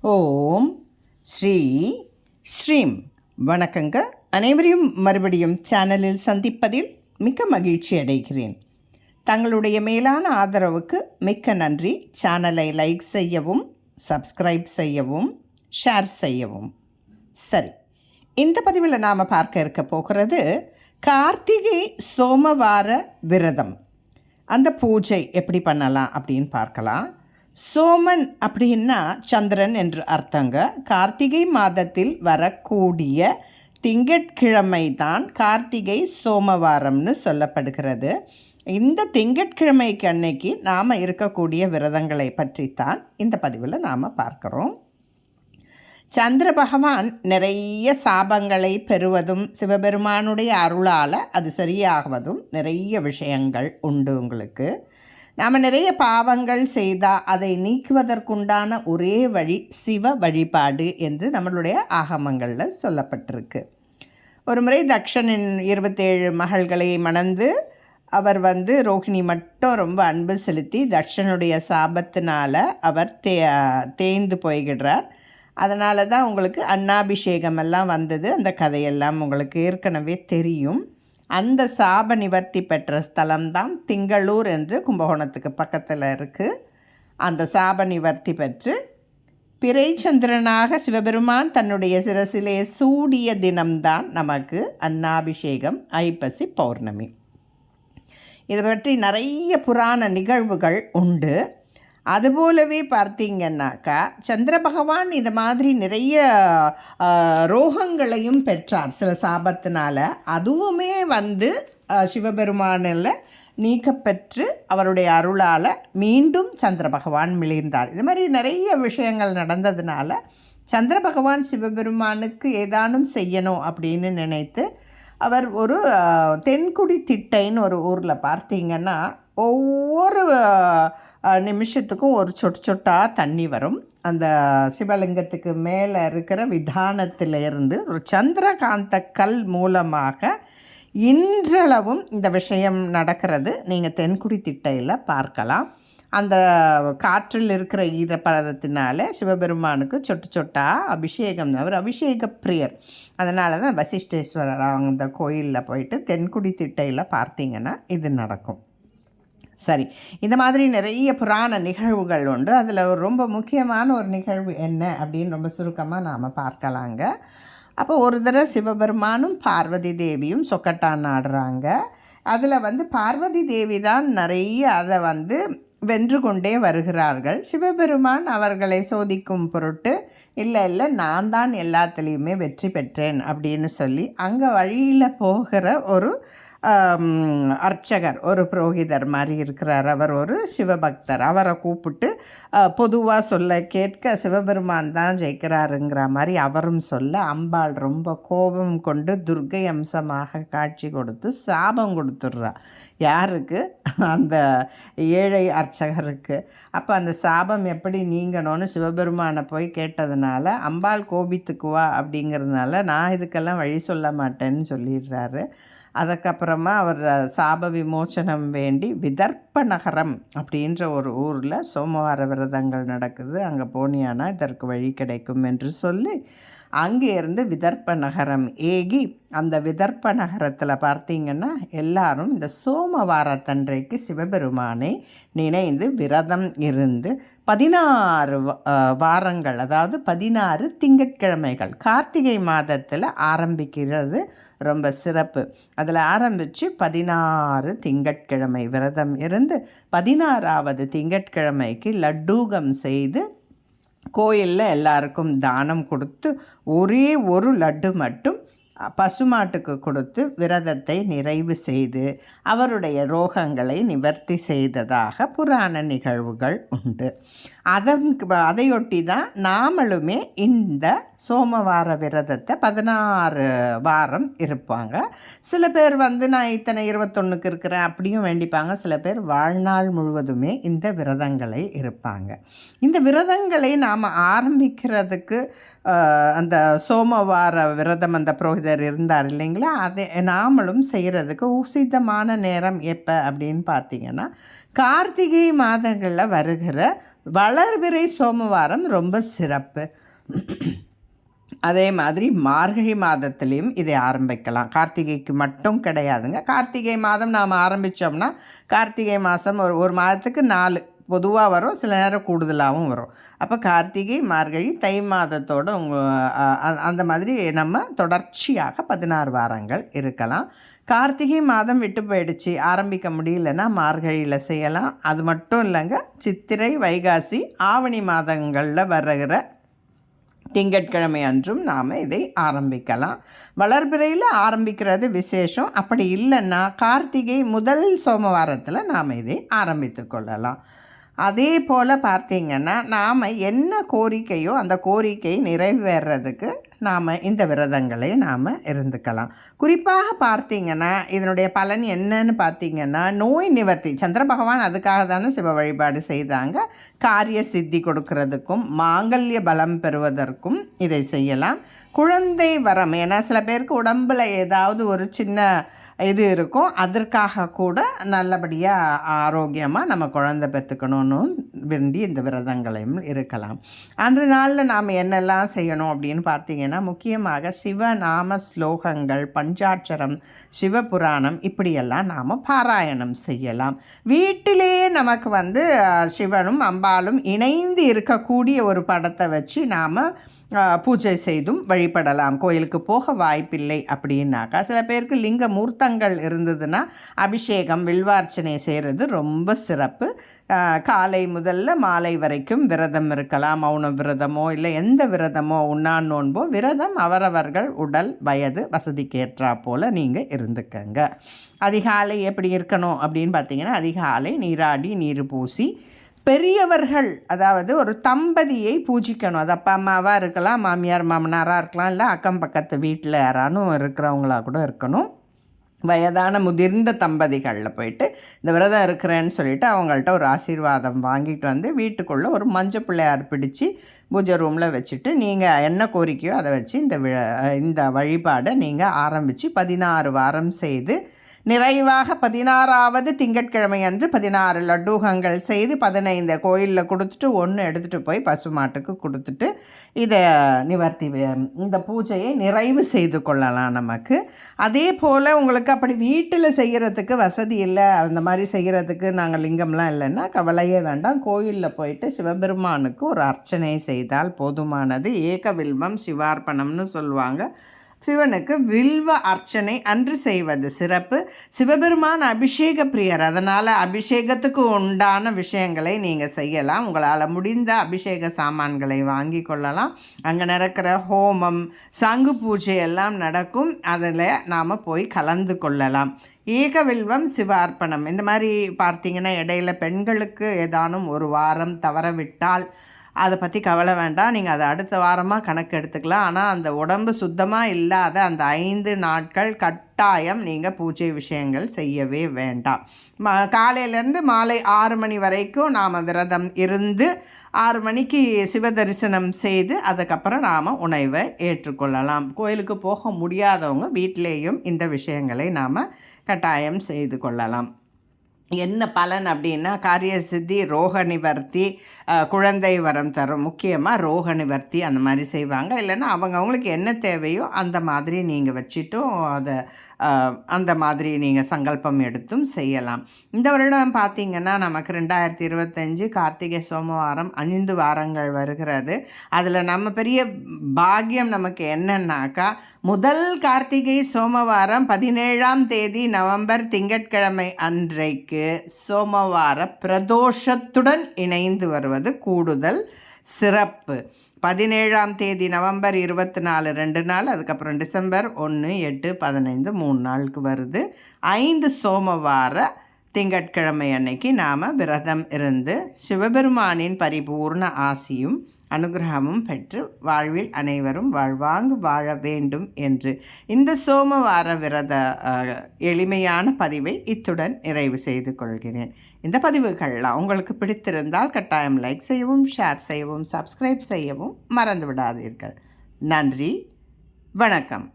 ஓம் ஸ்ரீ ஸ்ரீம். வணக்கங்க. அனைவரையும் மறுபடியும் சேனலில் சந்திப்பதில் மிக்க மகிழ்ச்சி அடைகிறேன். தங்களுடைய மேலான ஆதரவுக்கு மிக்க நன்றி. சேனலை லைக் செய்யவும், சப்ஸ்கிரைப் செய்யவும், ஷேர் செய்யவும். சரி, இந்த பதிவில் நாம் பார்க்க இருக்க போகிறது கார்த்திகை சோமவார விரதம். அந்த பூஜை எப்படி பண்ணலாம் அப்படின்னு பார்க்கலாம். சோமன் அப்படின்னா சந்திரன் என்று அர்த்தங்க. கார்த்திகை மாதத்தில் வரக்கூடிய திங்கட்கிழமை தான் கார்த்திகை சோமவாரம்னு சொல்லப்படுகிறது. இந்த திங்கட்கிழமைக்கு அன்னைக்கு நாம் இருக்கக்கூடிய விரதங்களை பற்றித்தான் இந்த பதிவில் நாம் பார்க்குறோம். சந்திர பகவான் நிறைய சாபங்களை பெறுவதும் சிவபெருமானுடைய அருளால் அது சரியாகுவதும் நிறைய விஷயங்கள் உண்டு. உங்களுக்கு நாம் நிறைய பாவங்கள் செய்தால் அதை நீக்குவதற்குண்டான ஒரே வழி சிவ வழிபாடு என்று நம்மளுடைய ஆகமங்களில் சொல்லப்பட்டிருக்கு. ஒரு முறை தக்ஷனின் 27 மகள்களை மணந்து அவர் ரோஹிணி மட்டும் ரொம்ப அன்பு செலுத்தி தக்ஷனுடைய சாபத்தினால் அவர் தேய்ந்து போய்கிடுறார். அதனால தான் உங்களுக்கு அன்னாபிஷேகம் எல்லாம் வந்தது. அந்த கதையெல்லாம் உங்களுக்கு ஏற்கனவே தெரியும். அந்த சாப நிவர்த்தி பெற்ற ஸ்தலம்தான் திங்களூர் என்று கும்பகோணத்துக்கு பக்கத்தில் இருக்குது. அந்த சாப நிவர்த்தி பெற்று பிறைச்சந்திரனாக சிவபெருமான் தன்னுடைய சிரசிலே சூடிய தினம்தான் நமக்கு அன்னாபிஷேகம், ஐப்பசி பௌர்ணமி. இதை பற்றி நிறைய புராண நிகழ்வுகள் உண்டு. அதுபோலவே பார்த்தீங்கன்னாக்கா சந்திர பகவான் இந்த மாதிரி நிறைய ரோகங்களையும் பெற்றார் சில சாபத்தினால். அதுவுமே சிவபெருமானில் நீக்கப்பெற்று அவருடைய அருளால் மீண்டும் சந்திர பகவான் மிளிர்ந்தார். இது மாதிரி நிறைய விஷயங்கள் நடந்ததுனால சந்திர பகவான் சிவபெருமானுக்கு ஏதானும் செய்யணும் அப்படின்னு நினைத்து அவர் ஒரு தென்குடி திட்டைன்னு ஒரு ஊரில் பார்த்தீங்கன்னா ஒவ்வொரு நிமிஷத்துக்கும் ஒரு சொட்டாக தண்ணி வரும். அந்த சிவலிங்கத்துக்கு மேலே இருக்கிற விதானத்திலிருந்து ஒரு சந்திரகாந்த கல் மூலமாக இன்றளவும் இந்த விஷயம் நடக்கிறது. நீங்கள் தென்குடி திட்டையில் பார்க்கலாம். அந்த காற்றில் இருக்கிற ஈரப்பதத்தினால சிவபெருமானுக்கு சொட்டாக அபிஷேகம். அவர் அபிஷேக பிரியர். அதனால தான் வசிஷ்டேஸ்வரர் அந்த கோயிலில் போயிட்டு தென்குடி திட்டையில் பார்த்தீங்கன்னா இது நடக்கும். சரி, இந்த மாதிரி நிறைய புராண நிகழ்வுகள் உண்டு. அதில் ரொம்ப முக்கியமான ஒரு நிகழ்வு என்ன அப்படின்னு ரொம்ப சுருக்கமாக நாம் பார்க்கலாங்க. அப்போ ஒரு தடவை சிவபெருமானும் பார்வதி தேவியும் சொக்கட்டான் ஆடுறாங்க. அதில் பார்வதி தேவி தான் நிறைய அதை வென்று கொண்டே வருகிறார்கள். சிவபெருமான் அவர்களை சோதிக்கும் பொருட்டு இல்லை நான் தான் எல்லாத்துலேயுமே வெற்றி பெற்றேன் அப்படின்னு சொல்லி அங்கே வழியில் போகிற ஒரு அர்ச்சகர், ஒரு புரோகிதர் மாதிரி இருக்கிறார். அவர் ஒரு சிவபக்தர். அவரை கூப்பிட்டு பொதுவாக சொல்ல கேட்க சிவபெருமான் தான் ஜெயிக்கிறாருங்கிற மாதிரி அவரும் சொல்ல அம்பாள் ரொம்ப கோபம் கொண்டு துர்க்கை அம்சமாக காட்சி கொடுத்து சாபம் கொடுத்துட்றா. யாருக்கு? அந்த ஏழை அர்ச்சகருக்கு. அப்போ அந்த சாபம் எப்படி நீங்கணும்னு சிவபெருமானை போய் கேட்டதுனால அம்பாள் கோபித்துக்குவா அப்படிங்கிறதுனால நான் இதுக்கெல்லாம் வழி சொல்ல மாட்டேன்னு சொல்லிடுறாரு. அதுக்கப்புறமா அவர் சாப விமோச்சனம் வேண்டி விதர்ப்ப நகரம் அப்படின்ற ஒரு ஊரில் சோமவார விரதங்கள் நடக்குது. அங்கே போனியானா இதற்கு வழி கிடைக்கும் என்று சொல்லி அங்கேருந்து விதர்ப்ப நகரம் ஏகி அந்த விதர்ப்ப நகரத்தில் பார்த்தீங்கன்னா எல்லாரும் இந்த சோமவாரத்தன்றைக்கு சிவபெருமானை நினைந்து விரதம் இருந்து 16 வாரங்கள், அதாவது 16 திங்கட்கிழமைகள் கார்த்திகை மாதத்தில் ஆரம்பிக்கிறது. ரொம்ப சிறப்பு. அதில் ஆரம்பித்து 16 திங்கட்கிழமை விரதம் இருந்து 16வது திங்கட்கிழமைக்கு லட்டூகம் செய்து கோயிலில் எல்லாருக்கும் தானம் கொடுத்து ஒரே ஒரு லட்டு மட்டும் பசுமாட்டுக்கு கொடுத்து விரதத்தை நிறைவு செய்து அவருடைய ரோகங்களை நிவர்த்தி செய்ததாக புராண நிகழ்வுகள் உண்டு. அதையொட்டி தான் நாமளுமே இந்த சோமவார விரதத்தை 16 வாரம் இருப்பாங்க. சில பேர் நான் இத்தனை 21க்கு இருக்கிறேன் அப்படியும் வேண்டிப்பாங்க. சில பேர் வாழ்நாள் முழுவதுமே இந்த விரதங்களை இருப்பாங்க. இந்த விரதங்களை நாம் ஆரம்பிக்கிறதுக்கு அந்த சோமவார விரதம் அந்த புரோகிதர் இருந்தார் இல்லைங்களா, அதை நாமளும் செய்கிறதுக்கு உசிதமான நேரம் எப்போ அப்படின்னு பார்த்தீங்கன்னா கார்த்திகை மாதங்களில் வருகிற வளர்பிறை சோமவாரம் ரொம்ப சிறப்பு. அதே மாதிரி மார்கழி மாதத்துலேயும் இதை ஆரம்பிக்கலாம். கார்த்திகைக்கு மட்டும் கிடையாதுங்க. கார்த்திகை மாதம் நாம் ஆரம்பித்தோம்னா கார்த்திகை மாதம் ஒரு மாதத்துக்கு 4 பொதுவாக வரும், சில நேரம் கூடுதலாகவும் வரும். அப்போ கார்த்திகை, மார்கழி, தை மாதத்தோடு அந்த மாதிரி நம்ம தொடர்ச்சியாக 16 வாரங்கள் இருக்கலாம். கார்த்திகை மாதம் விட்டு போயிடுச்சு, ஆரம்பிக்க முடியலன்னா மார்கழியில் செய்யலாம். அது மட்டும் இல்லைங்க, சித்திரை, வைகாசி, ஆவணி மாதங்களில் வருகிற திங்கட்கிழமை அன்றும் நாம் இதை ஆரம்பிக்கலாம். வளர்பிறையில் ஆரம்பிக்கிறது விசேஷம். அப்படி இல்லைன்னா கார்த்திகை முதல் சோமவாரத்தில் நாம் இதை ஆரம்பித்து கொள்ளலாம். அதே போல் பார்த்திங்கன்னா நாம் என்ன கோரிக்கையோ அந்த கோரிக்கை நிறைவேறதுக்கு நாம் இந்த விரதங்களை நாம் இருந்துக்கலாம். குறிப்பாக பார்த்திங்கன்னா இதனுடைய பலன் என்னன்னு பார்த்திங்கன்னா நோய் நிவர்த்தி. சந்திர பகவான் அதுக்காக தானே சிவ வழிபாடு செய்தாங்க. காரிய சித்தி கொடுக்கறதுக்கும் மாங்கல்ய பலம் பெறுவதற்கும் இதை செய்யலாம். குழந்தை வரம், ஏன்னா சில பேருக்கு உடம்பில் ஏதாவது ஒரு சின்ன இது இருக்கும், அதற்காக கூட நல்லபடியாக ஆரோக்கியமாக நம்ம குழந்தை பெற்றுக்கணும்னு வேண்டி இந்த விரதங்களையும் இருக்கலாம். அந்த நாளில் நாம் என்னெல்லாம் செய்யணும் அப்படின்னு பார்த்திங்கன்னா, முக்கியமாக சிவநாம ஸ்லோகங்கள், பஞ்சாட்சரம், சிவபுராணம் இப்படியெல்லாம் நாம் பாராயணம் செய்யலாம். வீட்டிலே நமக்கு சிவனும் அம்பாலும் இணைந்து இருக்கக்கூடிய ஒரு படத்தை வச்சு நாம் பூஜை செய்தும் வழிபடலாம். கோயிலுக்கு போக வாய்ப்பில்லை அப்படின்னாக்கா சில பேருக்கு லிங்க மூர்த்தங்கள் இருந்ததுன்னா அபிஷேகம், வில்வார்ச்சனை செய்கிறது ரொம்ப சிறப்பு. காலை முதல்ல மாலை வரைக்கும் விரதம் இருக்கலாம். மௌன விரதமோ இல்லை எந்த விரதமோ, உண்ணான் நோன்போ, விரதம் அவரவர்கள் உடல் வயது வசதிக்கேற்றா போல் நீங்கள் இருந்துக்கங்க. அதிகாலை எப்படி இருக்கணும் அப்படின்னு பார்த்தீங்கன்னா, அதிகாலை நீராடி நீர் பூசி பெரியவர்கள், அதாவது ஒரு தம்பதியை பூஜிக்கணும். அது அப்பா அம்மாவாக இருக்கலாம், மாமியார் மாமனாராக இருக்கலாம், இல்லை அக்கம் பக்கத்து வீட்டில் யாரானும் இருக்கிறவங்களாக கூட இருக்கணும். வயதான முதிர்ந்த தம்பதிகளில் போயிட்டு இந்த விரதம் இருக்கிறேன்னு சொல்லிவிட்டு அவங்கள்ட்ட ஒரு ஆசீர்வாதம் வாங்கிட்டு வீட்டுக்குள்ளே ஒரு மஞ்சள் பிள்ளையார் பிடிச்சி பூஜை ரூமில் வச்சுட்டு நீங்கள் என்ன கோரிக்கையோ அதை வச்சு இந்த வழிபாடை நீங்கள் ஆரம்பித்து 16 வாரம் செய்து நிறைவாக 16வது திங்கட்கிழமை அன்று 16 லட்டூகங்கள் செய்து 15 கோயிலில் கொடுத்துட்டு 1 எடுத்துகிட்டு போய் பசுமாட்டுக்கு கொடுத்துட்டு இதை நிவர்த்தி, இந்த பூஜையை நிறைவு செய்து கொள்ளலாம். நமக்கு அதே போல் உங்களுக்கு அப்படி வீட்டில் செய்கிறதுக்கு வசதி இல்லை, அந்த மாதிரி செய்கிறதுக்கு நாங்கள் லிங்கம்லாம் இல்லைன்னா கவலையே வேண்டாம். கோயிலில் போயிட்டு சிவபெருமானுக்கு ஒரு அர்ச்சனை செய்தால் போதுமானது. ஏக வில்வம் சிவார்ப்பணம்னு சொல்லுவாங்க. சிவனுக்கு வில்வ அர்ச்சனை அன்று செய்வது சிறப்பு. சிவபெருமான் அபிஷேக பிரியர், அதனால் அபிஷேகத்துக்கு உண்டான விஷயங்களை நீங்கள் செய்யலாம். உங்களால் முடிந்த அபிஷேக சாமான்களை வாங்கி கொள்ளலாம். அங்கே நடக்கிற ஹோமம், சங்கு பூஜை எல்லாம் நடக்கும், அதில் நாம் போய் கலந்து கொள்ளலாம். ஏகவில்வம் சிவார்ப்பணம் இந்த மாதிரி பார்த்திங்கன்னா இடையில பெண்களுக்கு ஏதானும் ஒரு வாரம் தவறவிட்டால் அதை பற்றி கவலை வேண்டாம், நீங்கள் அதை அடுத்த வாரமாக கணக்கு எடுத்துக்கலாம். ஆனால் அந்த உடம்பு சுத்தமாக இல்லாத அந்த 5 நாட்கள் கட்டாயம் நீங்கள் பூஜை விஷயங்கள் செய்யவே வேண்டாம். காலையிலேருந்து மாலை 6 மணி வரைக்கும் நாம் விரதம் இருந்து 6 மணிக்கு சிவ தரிசனம் செய்து அதுக்கப்புறம் நாம் உணவை ஏற்றுக்கொள்ளலாம். கோயிலுக்கு போக முடியாதவங்க வீட்டிலேயும் இந்த விஷயங்களை நாம் கட்டாயம் செய்து கொள்ளலாம். என்ன பலன் அப்படின்னா, காரிய சித்தி, ரோக நிவர்த்தி, குழந்தை வரம் தரும். முக்கியமாக ரோக நிவர்த்தி அந்த மாதிரி செய்வாங்க. இல்லைன்னா அவங்களுக்கு என்ன தேவையோ அந்த மாதிரி நீங்கள் வச்சுட்டும் அதை அந்த மாதிரி நீங்கள் சங்கல்பம் எடுத்தும் செய்யலாம். இந்த வருடம் பார்த்திங்கன்னா நமக்கு 2025 கார்த்திகை சோமவாரம் 5 வாரங்கள் வருகிறது. அதில் நம்ம பெரிய பாக்கியம் நமக்கு என்னன்னாக்கா, முதல் கார்த்திகை சோமவாரம் 17ஆம் தேதி நவம்பர் திங்கட்கிழமை அன்றைக்கு சோமவார பிரதோஷத்துடன் இணைந்து வருவது கூடுதல் சிறப்பு. 17ஆம் தேதி நவம்பர் 24 2 நாள், அதுக்கப்புறம் டிசம்பர் 1 8 15 3 நாளுக்கு வருது. 5 சோமவார திங்கட்கிழமை அன்னைக்கு நாம் விரதம் இருந்து சிவபெருமானின் பரிபூர்ண ஆசியும் அனுகிரகமும் பெற்று வாழ்வில் அனைவரும் வாழ்வாங்கு வாழ வேண்டும் என்று இந்த சோமவார விரத எளிமையான பதிவை இத்துடன் நிறைவு செய்து கொள்கிறேன். இந்த பதிவுகள்லாம் உங்களுக்கு பிடித்திருந்தால் கட்டாயம் லைக் செய்யவும், ஷேர் செய்யவும், சப்ஸ்கிரைப் செய்யவும் மறந்து விடாதீர்கள். நன்றி, வணக்கம்.